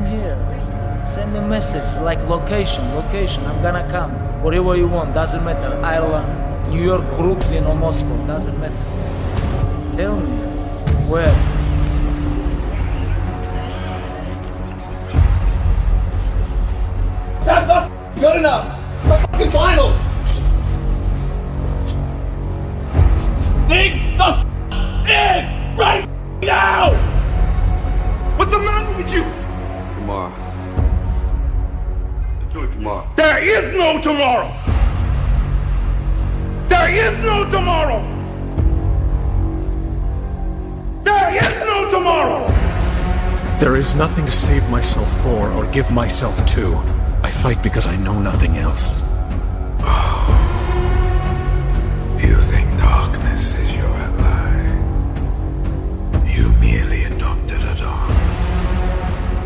I'm here. Send me a message, like location, I'm gonna come. Whatever you want, doesn't matter. Ireland, New York, Brooklyn or Moscow, doesn't matter. Tell me, where? That's not good enough! My fucking final! Dig the in right now! What's the matter with you? Tomorrow. Let's do it tomorrow. There is no tomorrow! There is no tomorrow! There is no tomorrow! There is nothing to save myself for or give myself to. I fight because I know nothing else. You think darkness is your ally. You merely adopted a dark.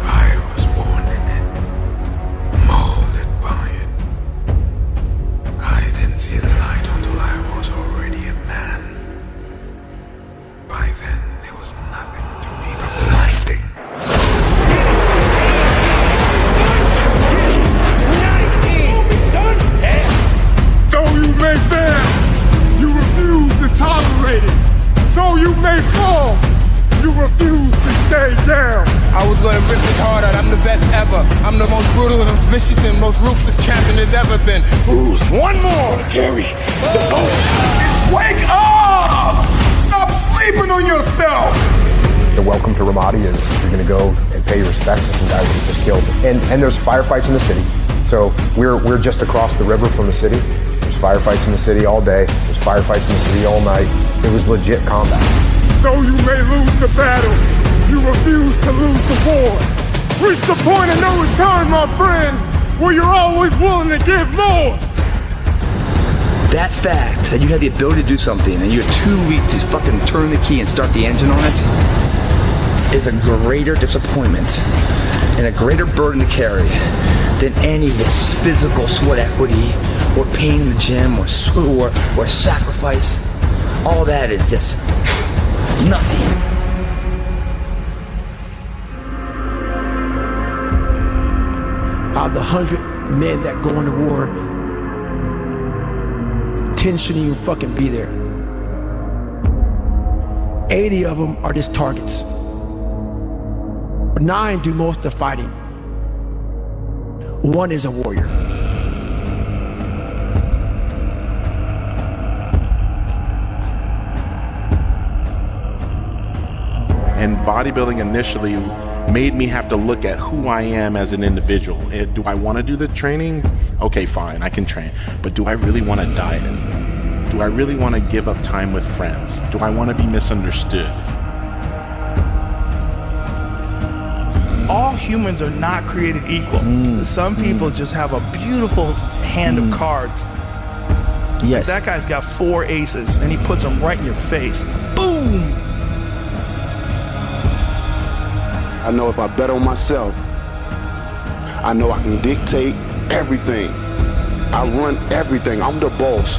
I was born in it, molded by it. I didn't see the light until I was already a man. By then, there was nothing to me but blinding. Though you may fail, you refuse to tolerate it. Though you may fall, you refuse to stay down. I was gonna rip this hard out. I'm the best ever. I'm the most brutal and vicious and most ruthless champion there's ever been. Who's one more to carry the boat? Wake up! Stop sleeping on yourself! The welcome to Ramadi is you're going to go and pay your respects to some guys that just killed. And there's firefights in the city. So we're just across the river from the city. There's firefights in the city all day. There's firefights in the city all night. It was legit combat. Though you may lose the battle, you refuse to lose the war. Reach the point of no return, my friend, where you're always willing to give more. That fact that you have the ability to do something and you're too weak to fucking turn the key and start the engine on it is a greater disappointment and a greater burden to carry than any of this physical sweat equity or pain in the gym or sacrifice. All that is just nothing. Out of the 100 men that go into war, 10 shouldn't even fucking be there. 80 of them are just targets. 9 do most of the fighting. 1 is a warrior. And bodybuilding initially made me have to look at who I am as an individual. Do I want to do the training? Okay, fine, I can train. But do I really want to diet? Do I really want to give up time with friends? Do I want to be misunderstood? All humans are not created equal. Some people just have a beautiful hand of cards. Yes. That guy's got 4 aces and he puts them right in your face. Boom! I know if I bet on myself, I know I can dictate everything. I run everything. I'm the boss.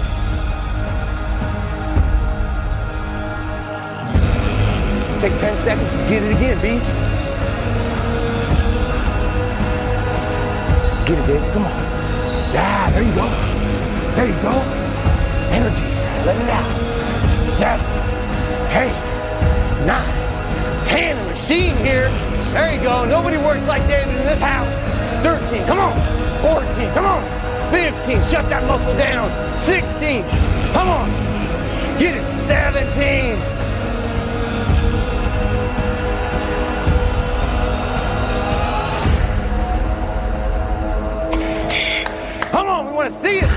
Take 10 seconds to get it again, beast. Get it, baby. Come on. Yeah, there you go. There you go. Energy. Let it out. 7, 8, 9, 10. A machine here. There you go. Nobody works like David in this house. 13. Come on. 14. Come on. 15. Shut that muscle down. 16. Come on. Get it. 17. Come on, we want to see it.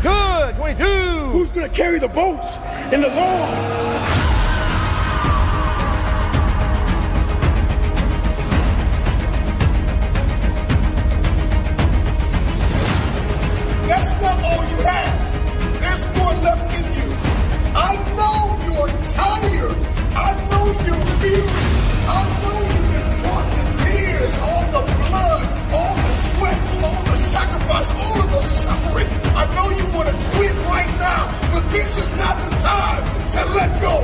Good. 22. Who's gonna carry the boats and the logs? That's not all you have. There's more left in you. I know you're tired. I know you're weary. I know you've been brought to tears. All the blood, all the sweat, all the sacrifice, all of the suffering. I know you want to quit right now, but this is not the time to let go.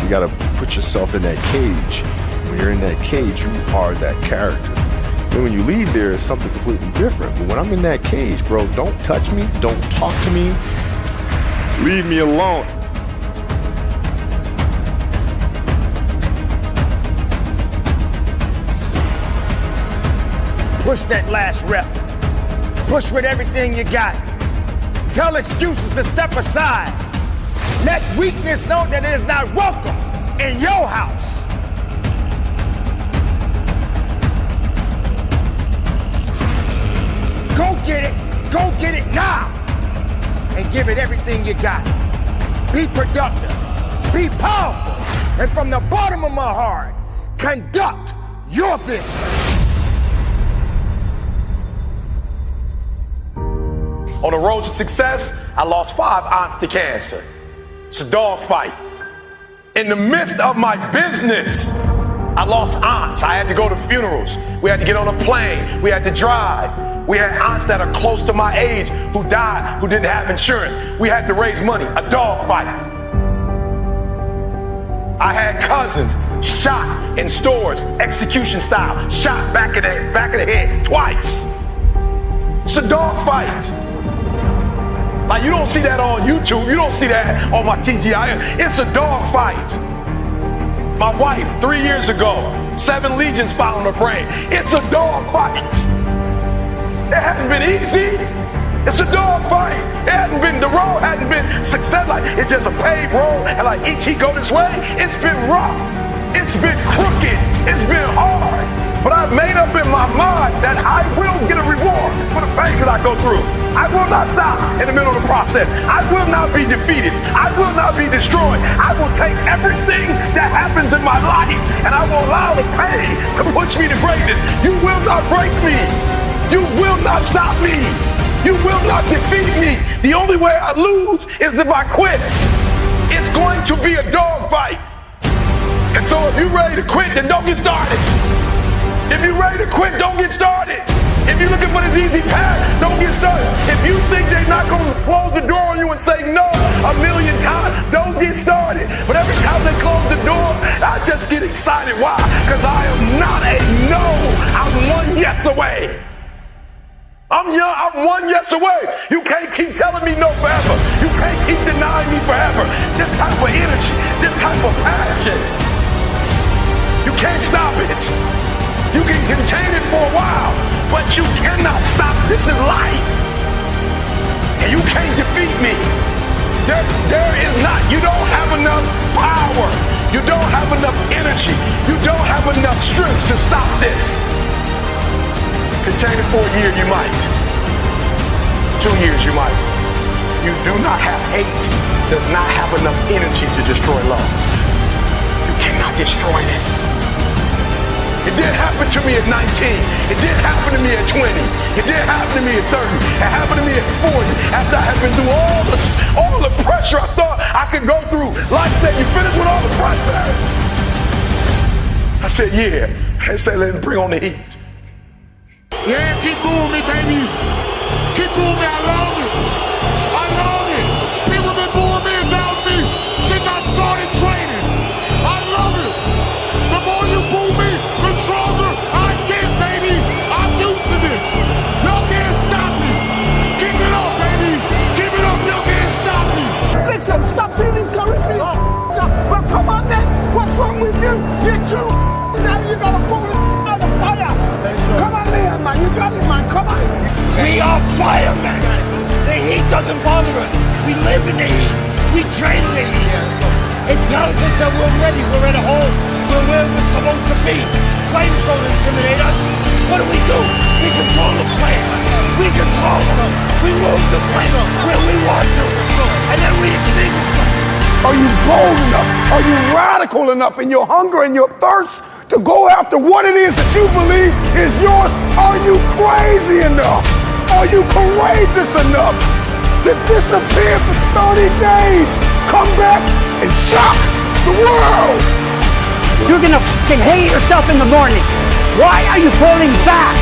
You got to put yourself in that cage. When you're in that cage, you are that character. Then when you leave there, it's something completely different. But when I'm in that cage, bro, don't touch me. Don't talk to me. Leave me alone. Push that last rep. Push with everything you got. Tell excuses to step aside. Let weakness know that it is not welcome in your house. Go get it now. And give it everything you got. Be productive. Be powerful. And from the bottom of my heart, conduct your business. On the road to success, I lost 5 aunts to cancer. It's a dog fight. In the midst of my business, I lost aunts. I had to go to funerals. We had to get on a plane. We had to drive. We had aunts that are close to my age who died, who didn't have insurance. We had to raise money. A dog fight. I had cousins shot in stores, execution style, shot back of the head twice. It's a dog fight. Like, you don't see that on YouTube. You don't see that on my TGIF. It's a dog fight. My wife, 3 years ago, 7 legions found her brain. It's a dog fight. It hadn't been easy. It's a dog fight. The road hadn't been success. Like, it's just a paved road. And like, each he go this way, it's been rough. It's been crooked. It's been hard. But I've made up in my mind that I will get a reward for the pain that I go through. I will not stop in the middle of the process. I will not be defeated. I will not be destroyed. I will take everything that happens in my life and I will allow the pain to push me to greatness. You will not break me. You will not stop me. You will not defeat me. The only way I lose is if I quit. It's going to be a dog fight. And so if you're ready to quit, then don't get started. If you're ready to quit, don't get started. If you're looking for this easy path, don't get started. If you think they're not going to close the door on you and say no 1,000,000 times, don't get started. But every time they close the door, I just get excited. Why? Because I am not a no. I'm 1 yes away. I'm young, I'm 1 yes away. You can't keep telling me no forever. You can't keep denying me forever. This type of energy, this type of passion, you can't stop it. You can contain it for a while, but you cannot stop. This is life. And you can't defeat me. There is not. You don't have enough power. You don't have enough energy. You don't have enough strength to stop this. Contain it for a year, you might. 2 years, you might. You do not have hate. Does not have enough energy to destroy love. You cannot destroy this. It didn't happen to me at 19. It didn't happen to me at 20. It didn't happen to me at 30. It happened to me at 40. After I had been through all the pressure I thought I could go through. Life said, you finished with all the pressure? I said, yeah. They said, let's bring on the heat. Yeah, keep moving me, baby. Keep moving me. I love it. I love it. People been booing me and down me since I started training. I love it. The more you boo me, the stronger I get, baby. I'm used to this. Y'all can't stop me. Keep it up, baby. Keep it up. Y'all can't stop me. Listen, stop feeling sorry for yourself. Well, come on, then. What's wrong with you? You're too. Now you gotta pull it out of fire. Come on, Leon, man. You got it, man. Come on. We are firemen. The heat doesn't bother us. We live in the heat. We train in the heat. It tells us that we're ready. We're at home. We're where we're supposed to be. Flames don't intimidate us. What do? We control the flame. We control them. We move the flame where we want to. And then we extinguish them. Are you bold enough? Are you radical enough in your hunger and your thirst to go after what it is that you believe is yours? Are you crazy enough? Are you courageous enough to disappear for 30 days, come back and shock the world? You're gonna hate yourself in the morning. Why are you pulling back?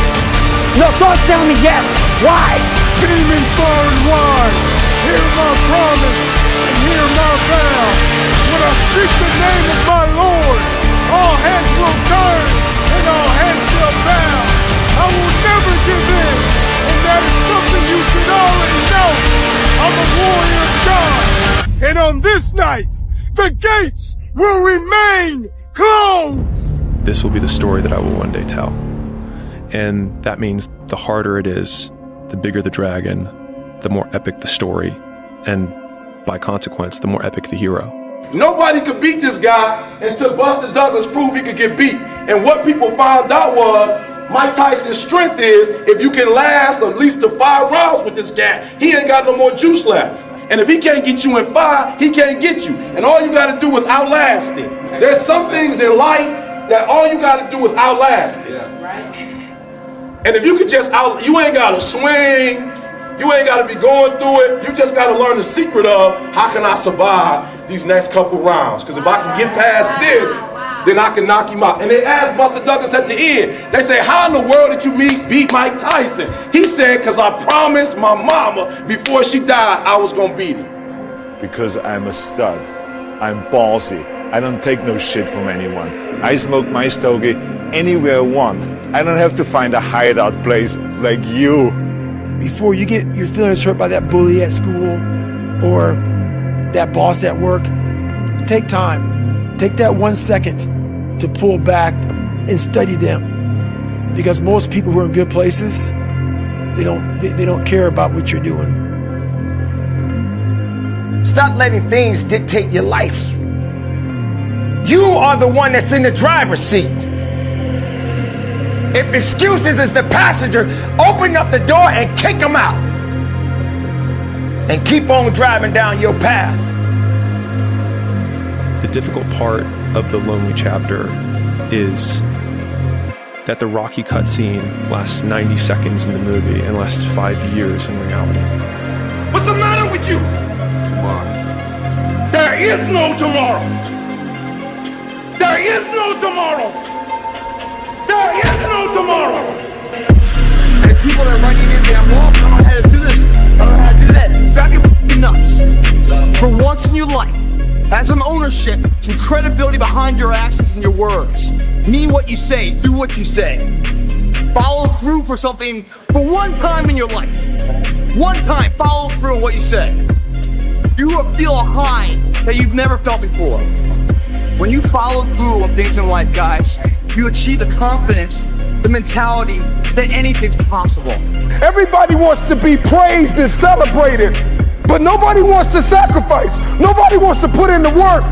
No, don't tell me yes. Why? Demons far and wide, hear my promise and hear my vow. When I speak the name of my Lord, all heads will turn and all heads shall bow. I will never give in, and that is something you should already know. I'm a warrior of God, and on this night, the gates will remain closed. This will be the story that I will one day tell. And that means the harder it is, the bigger the dragon, the more epic the story, and by consequence, the more epic the hero. Nobody could beat this guy until Buster Douglas proved he could get beat. And what people found out was Mike Tyson's strength is if you can last at least to 5 rounds with this guy, he ain't got no more juice left. And if he can't get you in 5, he can't get you. And all you got to do is outlast it. There's some things in life that all you got to do is outlast it. And if you could just you ain't got to swing. You ain't got to be going through it. You just got to learn the secret of how can I survive these next couple rounds. Because if I can get past this, then I can knock him out. And they asked Buster Douglas at the end, they say, how in the world did you beat Mike Tyson? He said, because I promised my mama before she died I was going to beat him. Because I'm a stud. I'm ballsy. I don't take no shit from anyone. I smoke my stogie anywhere I want. I don't have to find a hideout place like you. Before you get your feelings hurt by that bully at school or that boss at work, take time. Take that 1 second to pull back and study them. Because most people who are in good places, they don't care about what you're doing. Stop letting things dictate your life. You are the one that's in the driver's seat. If excuses is the passenger, open up the door and kick them out. And keep on driving down your path. The difficult part of the lonely chapter is that the Rocky cutscene lasts 90 seconds in the movie and lasts 5 years in reality. What's the matter with you? There is no tomorrow. There is no tomorrow. There is no tomorrow. And people that are running in there, well, I don't know how to do this. I don't know how to do that. Grab your f***ing nuts. For once in your life, have some ownership, some credibility behind your actions and your words. Mean what you say, do what you say. Follow through for something for one time in your life. One time, follow through on what you say. You will feel a high that you've never felt before. When you follow through on things in life, guys, you achieve the confidence, the mentality that anything's possible. Everybody wants to be praised and celebrated, but nobody wants to sacrifice. Nobody wants to put in the work.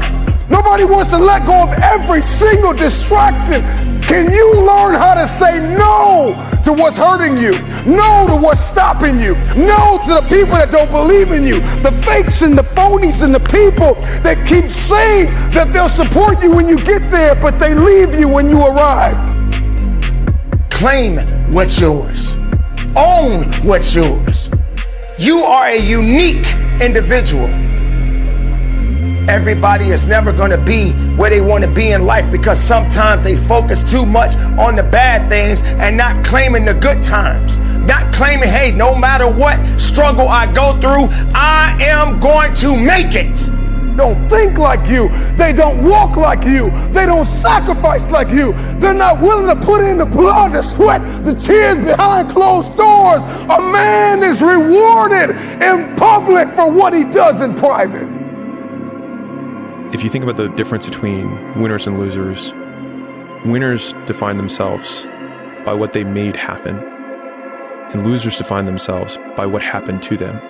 Nobody wants to let go of every single distraction. Can you learn how to say no to what's hurting you? No to what's stopping you? No to the people that don't believe in you? The fakes and the phonies and the people that keep saying that they'll support you when you get there, but they leave you when you arrive. Claim what's yours. Own what's yours. You are a unique individual. Everybody is never going to be where they want to be in life because sometimes they focus too much on the bad things and not claiming the good times. Not claiming, hey, no matter what struggle I go through, I am going to make it. Don't think like you. They don't walk like you. They don't sacrifice like you. They're not willing to put in the blood, the sweat, the tears behind closed doors. A man is rewarded in public for what he does in private. If you think about the difference between winners and losers, winners define themselves by what they made happen, and losers define themselves by what happened to them.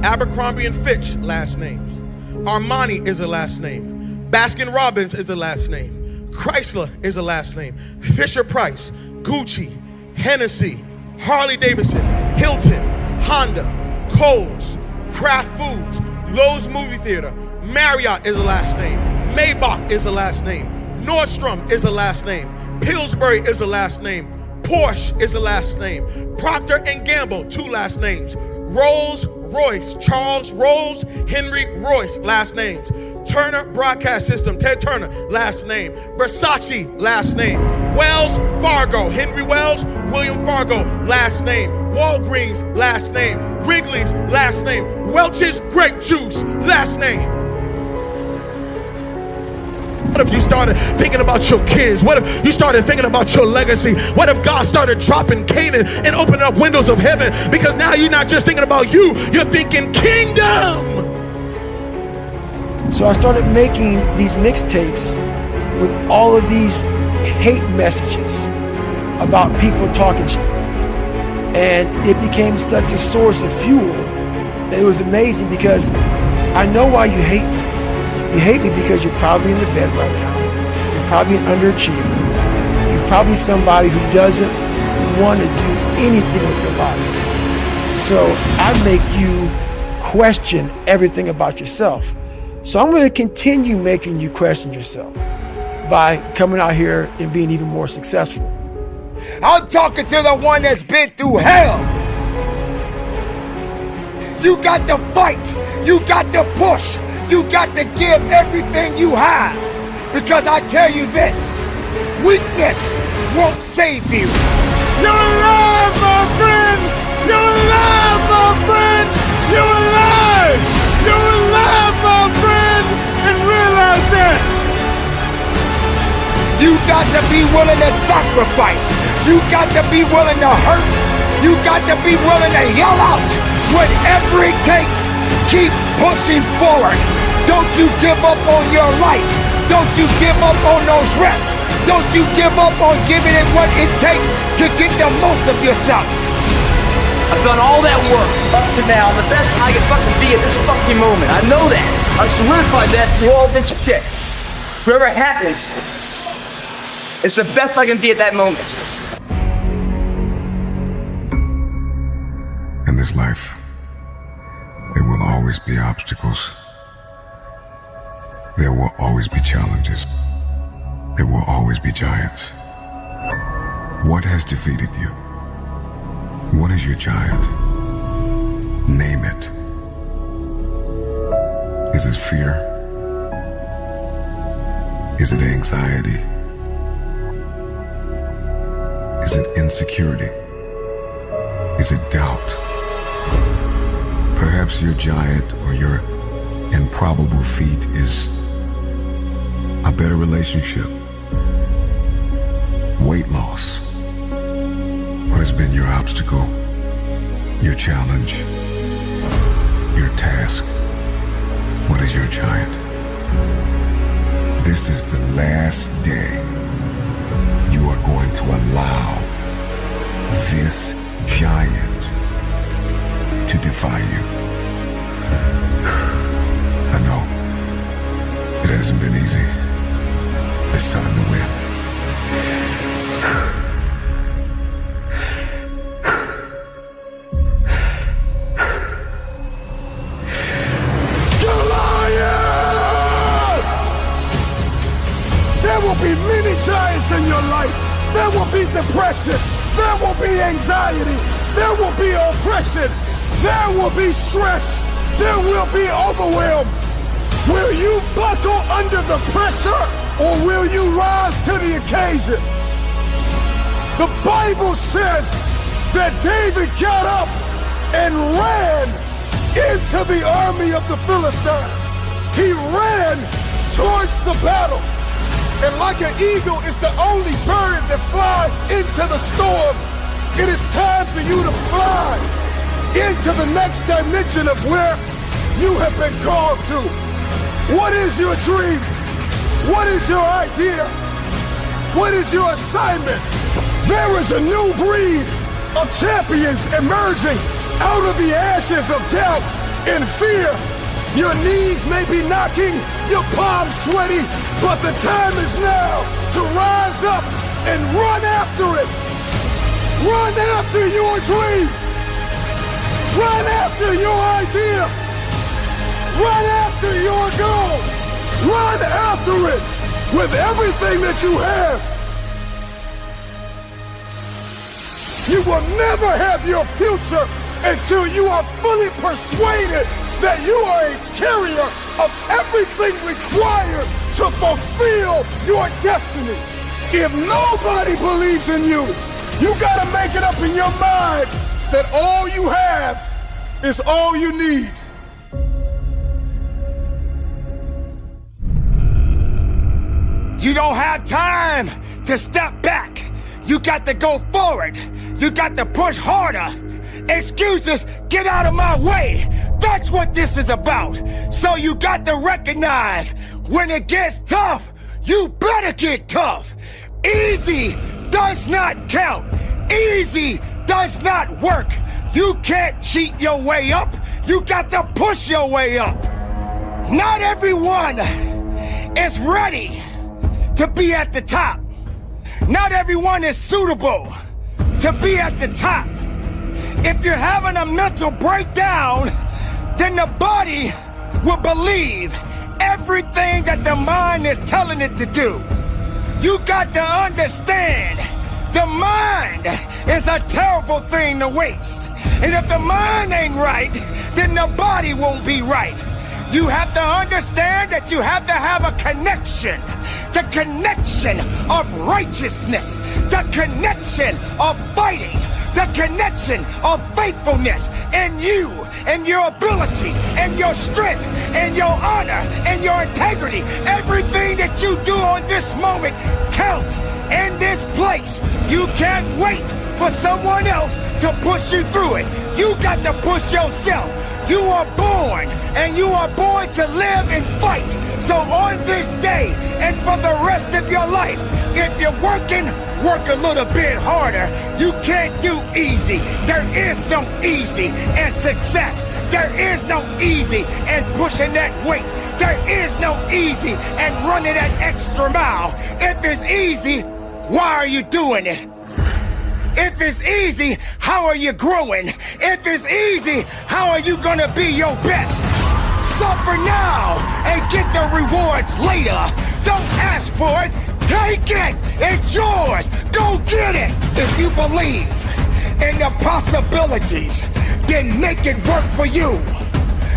Abercrombie & Fitch, last names. Armani is a last name. Baskin-Robbins is a last name. Chrysler is a last name. Fisher-Price, Gucci, Hennessy, Harley-Davidson, Hilton, Honda, Kohl's, Kraft Foods, Lowe's Movie Theater, Marriott is a last name. Maybach is a last name. Nordstrom is a last name. Pillsbury is a last name. Porsche is a last name. Procter & Gamble, 2 last names. Rolls-Royce, Charles Rolls, Henry Royce, last names. Turner Broadcast System, Ted Turner, last name. Versace, last name. Wells Fargo, Henry Wells, William Fargo, last name. Walgreens, last name. Wrigley's, last name. Welch's Grape Juice, last name. What if you started thinking about your kids? What if you started thinking about your legacy? What if God started dropping Canaan and opening up windows of heaven? Because now you're not just thinking about you, you're thinking kingdom. So I started making these mixtapes with all of these hate messages about people talking shit. And it became such a source of fuel that it was amazing, because I know why you hate me. You hate me because you're probably in the bed right now. You're probably an underachiever. You're probably somebody who doesn't want to do anything with their life. So I make you question everything about yourself. So I'm going to continue making you question yourself by coming out here and being even more successful. I'm talking to the one that's been through hell. You got to fight. You got to push. You got to give everything you have. Because I tell you this, weakness won't save you. You're alive, my friend! You're alive, my friend! You're alive! You're alive, my friend! And realize that! You got to be willing to sacrifice. You got to be willing to hurt. You got to be willing to yell out. Whatever it takes, keep pushing forward. Don't you give up on your life. Don't you give up on those reps. Don't you give up on giving it what it takes to get the most of yourself. I've done all that work up to now. I'm the best I can fucking be at this fucking moment. I know that. I've solidified that through all this shit. So whatever happens, it's the best I can be at that moment. In this life, there will always be obstacles. There will always be challenges. There will always be giants. What has defeated you? What is your giant? Name it. Is it fear? Is it anxiety? Is it insecurity? Is it doubt? Perhaps your giant or your improbable feat is a better relationship, weight loss. What has been your obstacle, your challenge, your task? What is your giant? This is the last day you are going to allow this giant to defy you. I know it hasn't been easy. It's time to win. Goliath! There will be many giants in your life. There will be depression. There will be anxiety. There will be oppression. There will be stress. There will be overwhelm. Will you buckle under the pressure, or will you rise to the occasion? The Bible says that David got up and ran into the army of the Philistines. He ran towards the battle. And like an eagle is the only bird that flies into the storm, it is time for you to fly into the next dimension of where you have been called to. What is your dream? What is your idea? What is your assignment? There is a new breed of champions emerging out of the ashes of doubt and fear. Your knees may be knocking, your palms sweaty, but the time is now to rise up and run after it. Run after your dream. Run after your idea. Run after your goal. Run after it with everything that you have. You will never have your future until you are fully persuaded that you are a carrier of everything required to fulfill your destiny. If nobody believes in you, you gotta make it up in your mind that all you have is all you need. You don't have time to step back. You got to go forward. You got to push harder. Excuses, get out of my way. That's what this is about. So you got to recognize when it gets tough, you better get tough. Easy does not count. Easy does not work. You can't cheat your way up. You got to push your way up. Not everyone is ready to be at the top. Not everyone is suitable to be at the top. If you're having a mental breakdown, then the body will believe everything that the mind is telling it to do. You got to understand, the mind is a terrible thing to waste. And if the mind ain't right, then the body won't be right. You have to understand that you have to have a connection. The connection of righteousness. The connection of fighting. The connection of faithfulness in you and your abilities and your strength and your honor and your integrity. Everything that you do on this moment counts in this place. You can't wait for someone else to push you through it. You got to push yourself. You are born, and you are born to live and fight. So on this day, and for the rest of your life, if you're working, work a little bit harder. You can't do easy. There is no easy in success. There is no easy in pushing that weight. There is no easy in running that extra mile. If it's easy, why are you doing it? If it's easy, how are you growing? If it's easy, how are you gonna be your best? Suffer now and get the rewards later. Don't ask for it, take it, it's yours. Go get it. If you believe in the possibilities, then make it work for you.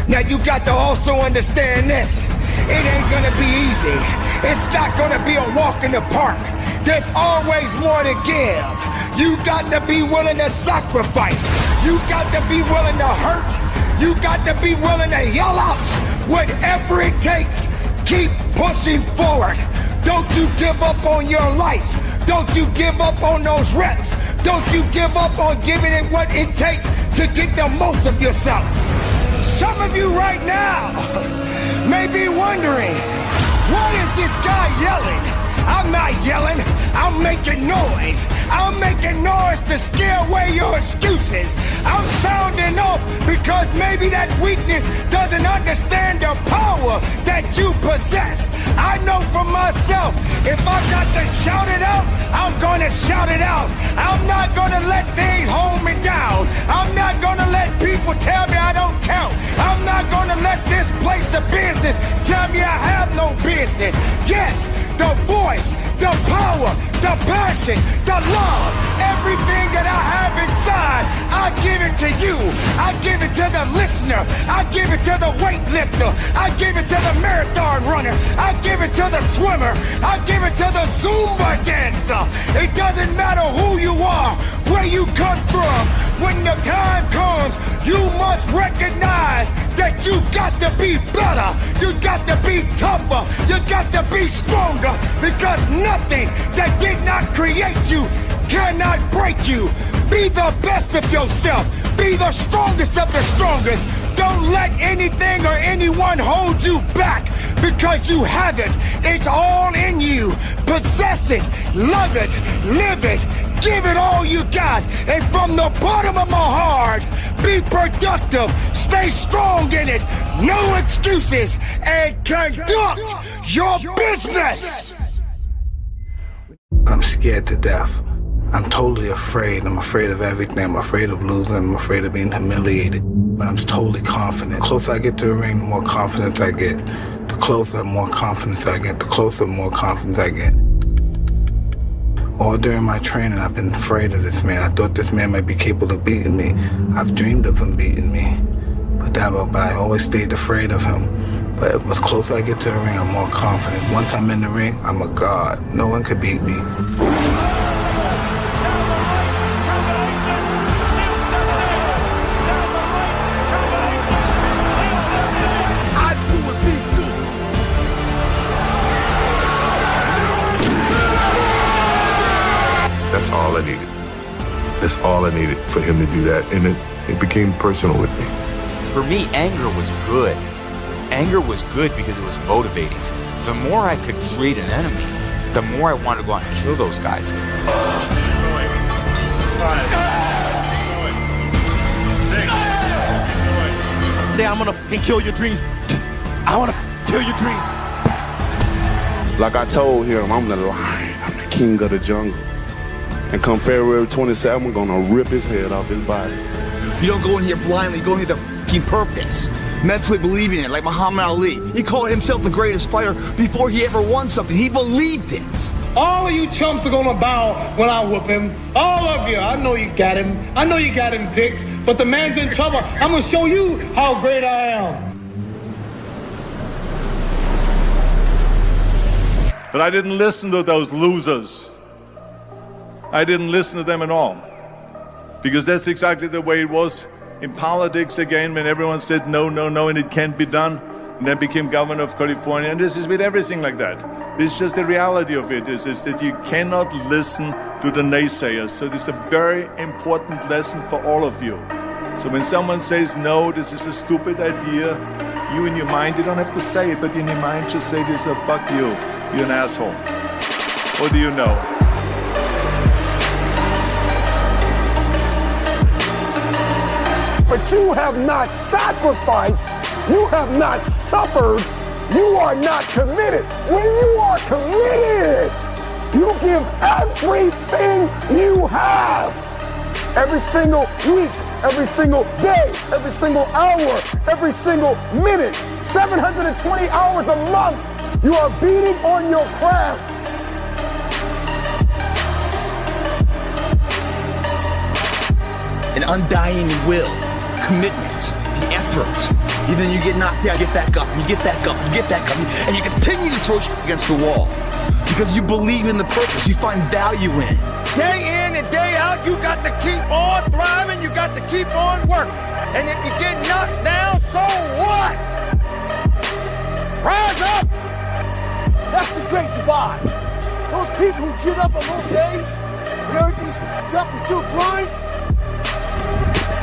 Now you got to also understand this. It ain't gonna be easy. It's not gonna be a walk in the park. There's always more to give. You got to be willing to sacrifice. You got to be willing to hurt. You got to be willing to yell out. Whatever it takes, keep pushing forward. Don't you give up on your life. Don't you give up on those reps. Don't you give up on giving it what it takes to get the most of yourself. Some of you right now may be wondering, what is this guy yelling? I'm not yelling, I'm making noise. I'm making noise to scare away your excuses. I'm sounding off because maybe that weakness doesn't understand the power that you possess. I know for myself, if I got to shout it out, I'm gonna shout it out. I'm not gonna let things hold me down. I'm not gonna let people tell me I don't count. I'm not gonna let this place of business tell me I have no business. Yes, the voice, the power, the passion, the love, everything that I have inside, I give it to you. I give it to the listener. I give it to the weightlifter. I give it to the marathon runner. I give it to the swimmer. I give it to the Zumba dancer. It doesn't matter who you are, where you come from. When the time comes, you must recognize that you got to be better. You got to be tougher. You got to be stronger, because nothing that did not create you cannot break you. Be the best of yourself. Be the strongest of the strongest. Don't let anything or anyone hold you back, because you have it. It's all in you. Possess it, love it, live it, give it all you got. And from the bottom of my heart, be productive, stay strong in it, no excuses, and conduct your business. I'm scared to death. I'm totally afraid. I'm afraid of everything. I'm afraid of losing. I'm afraid of being humiliated. But I'm totally confident. The closer I get to the ring, the more confidence I get. The closer, more confidence I get. The closer, more confidence I get. All during my training, I've been afraid of this man. I thought this man might be capable of beating me. I've dreamed of him beating me. But I always stayed afraid of him. But the closer I get to the ring, I'm more confident. Once I'm in the ring, I'm a god. No one could beat me. all I needed for him to do that, and it became personal with me. For me, anger was good. Anger was good because it was motivating. The more I could create an enemy, the more I wanted to go out and kill those guys. I'm gonna kill your dreams. I wanna kill your dreams. Like I told him, I'm the lion. I'm the king of the jungle. And come February 27th, I'm gonna rip his head off his body. You don't go in here blindly, you go in here with a purpose. Mentally believing it, like Muhammad Ali. He called himself the greatest fighter before he ever won something. He believed it. All of you chumps are gonna bow when I whoop him. All of you. I know you got him. I know you got him picked. But the man's in trouble. I'm gonna show you how great I am. But I didn't listen to those losers. I didn't listen to them at all. Because that's exactly the way it was in politics again, when everyone said no, no, no, and it can't be done. And then became governor of California. And this is with everything like that. This is just the reality of it, is that you cannot listen to the naysayers. So this is a very important lesson for all of you. So when someone says, no, this is a stupid idea, you in your mind, you don't have to say it, but in your mind just say this, fuck you, you're an asshole. What do you know? But you have not sacrificed, you have not suffered, you are not committed. When you are committed, you give everything you have. Every single week, every single day, every single hour, every single minute, 720 hours a month, you are beating on your craft. An undying will, commitment, the effort. Even you get knocked down, get back up, and you get back up, and you get back up, and you continue to throw shit against the wall. Because you believe in the purpose, you find value in it. Day in and day out, you got to keep on thriving, you got to keep on working. And if you get knocked down, so what? Rise up! That's the great divide. Those people who get up on those days, when everything's f***ed up and still grind,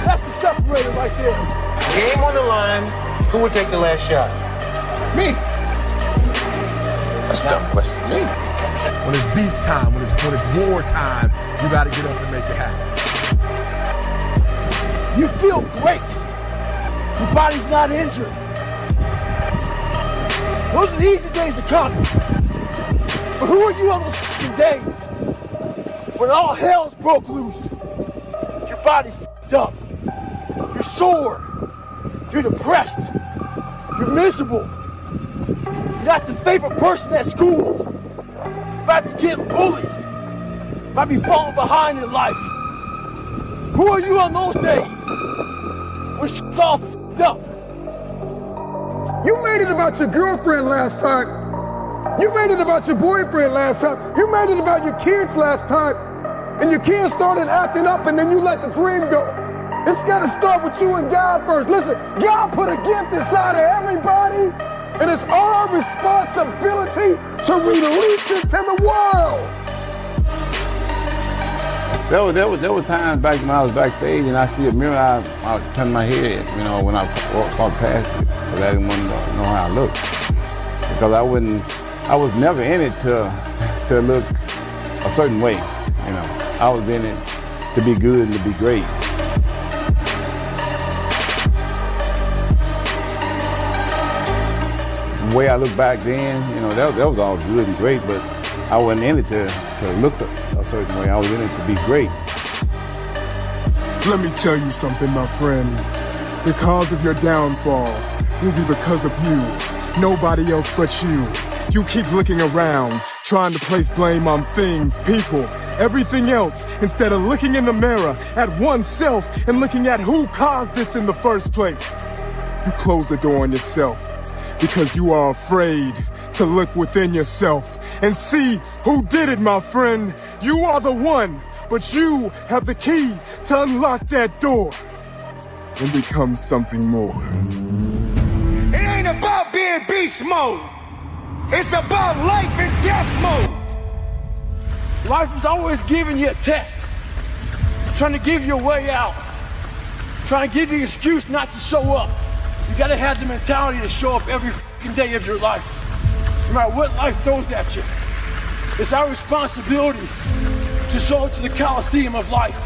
that's the separator right there. Game on the line, who would take the last shot? Me. That's a dumb question. Me. When it's beast time, when it's war time, you gotta get up and make it happen. You feel great. Your body's not injured. Those are the easy days to conquer. But who are you on those f***ing days when all hell's broke loose? Your body's f***ed up. You're sore. You're depressed. You're miserable. You're not the favorite person at school. You might be getting bullied. You might be falling behind in life. Who are you on those days when shit's all f***ed up? You made it about your girlfriend last time. You made it about your boyfriend last time. You made it about your kids last time. And your kids started acting up and then you let the dream go. It's gotta start with you and God first. Listen, God put a gift inside of everybody, and it's our responsibility to release it to the world. There were times back when I was backstage and I see a mirror, I turn my head, when I walk past it, because I didn't want to know how I looked. Because I was never in it to look a certain way, I was in it to be good and to be great. The way I look back then, that was all good and great, but I wasn't in it to look a certain way. I was in it to be great. Let me tell you something, my friend. The cause of your downfall will be because of you. Nobody else but you. You keep looking around, trying to place blame on things, people, everything else, instead of looking in the mirror at oneself and looking at who caused this in the first place. You close the door on yourself because you are afraid to look within yourself and see who did it, my friend. You are the one, but you have the key to unlock that door and become something more. It ain't about being beast mode. It's about life and death mode. Life is always giving you a test. trying to give you a way out, trying to give you an excuse not to show up. You gotta have the mentality to show up every fucking day of your life, no matter what life throws at you. It's our responsibility to show up to the Coliseum of life,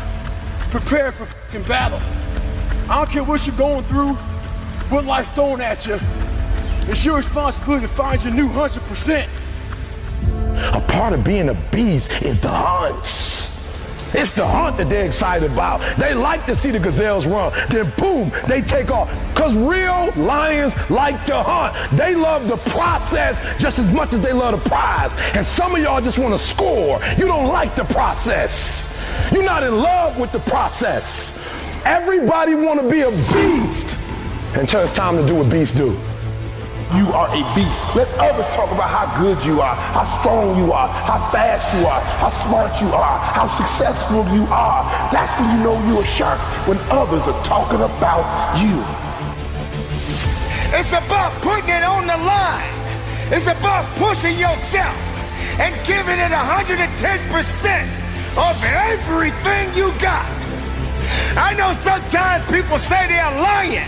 prepared for fucking battle. I don't care what you're going through, what life's throwing at you. It's your responsibility to find your new 100%. A part of being a beast is the hunts. It's the hunt that they're excited about. They like to see the gazelles run. Then boom, they take off. Because real lions like to hunt. They love the process just as much as they love the prize. And some of y'all just want to score. You don't like the process. You're not in love with the process. Everybody want to be a beast until it's time to do what beasts do. You are a beast. Let others talk about how good you are, how strong you are, how fast you are, how smart you are, how successful you are. That's when you know you're a shark, when others are talking about you. It's about putting it on the line. It's about pushing yourself and giving it 110% of everything you got. I know sometimes people say they're lying,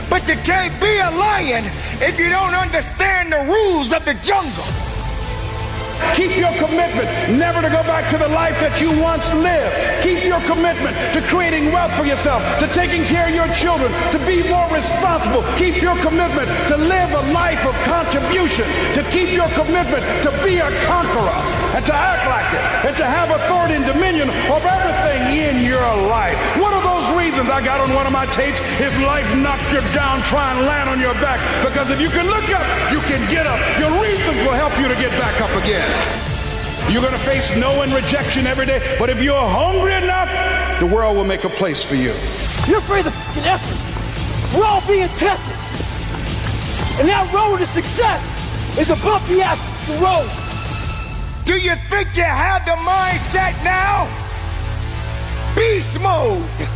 but you can't be a lion if you don't understand the rules of the jungle. Keep your commitment never to go back to the life that you once lived. Keep your commitment to creating wealth for yourself, to taking care of your children, to be more responsible. Keep your commitment to live a life of contribution, to keep your commitment to be a conqueror and to act like it and to have authority and dominion of everything in your life. One of those reasons I got on one of my tapes, if life knocked you down, try and land on your back, because if you can look up, you can get up. Your reasons will help you to get back up again. You're going to face no and rejection every day, but if you're hungry enough, the world will make a place for you. You're afraid of fucking effort. We're all being tested. And that road to success is a bumpy ass road. Do you think you have the mindset now? Beast mode.